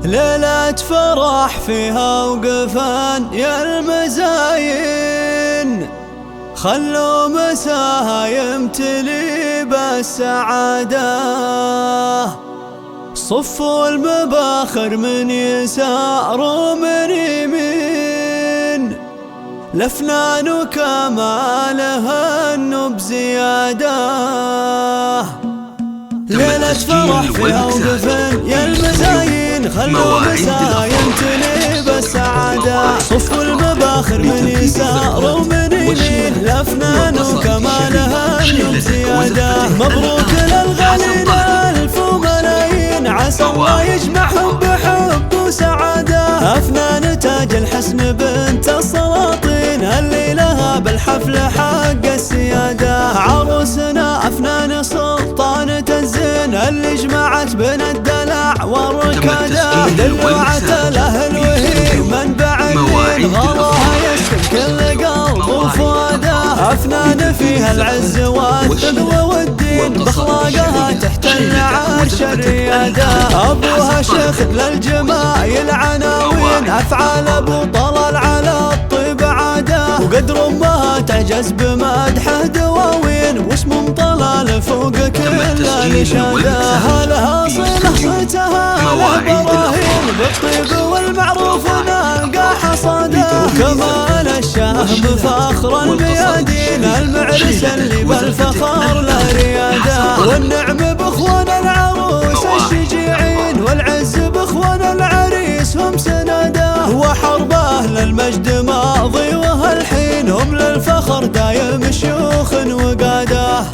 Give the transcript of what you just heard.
ليلة فرح فيها وقفان يا المزاين، خلوا مساها يمتلي بالسعادة. صفوا المباخر من يسار ومن يمين، لفنان وكمالها بزيادة. ليلة فرح فيها وقفن يا المزاين، خلوا مساها يمتلي بالسعادة. صفوا المباخر من يسار ومن يمين، لفنان وكمالها بزيادة. مبروك للغالين ألف وملايين، عسى الله يجمعهم بحب وسعادة. أفنان تاج الحسن بنت السلاطين، اللي لها بالحفل حق السيادة. عروسنا أفنان سلطانة الزين، اللي جمعت بين الدلع والركادة. دلوعة الأهل وهي منبع الدين، غلاها يسكن كل قلب وفؤاده. أفنان فيها العز والثقل والدين، بأخلاقها تحتل عرش الريادة. أبوها شيخ للجمايل عناوين، أفعال أبو طلال على الطيب عادة. وقدر أمها تعجز بمدحه دواوين، واسم طلال فوق كل الإشادة. لها صلة صيتها له براهين، بالطيب والمعروف نلقى حصاده. وكمال الشهم فخر الميادين، المعرس اللي بالفخر له رياده. والنعم بإخوان العروس الشجيعين، والعز بإخوان العريس هم سناده. وحرب أهل المجد ماضي وهالحين، هم للفخر دايم شيوخ وقاده.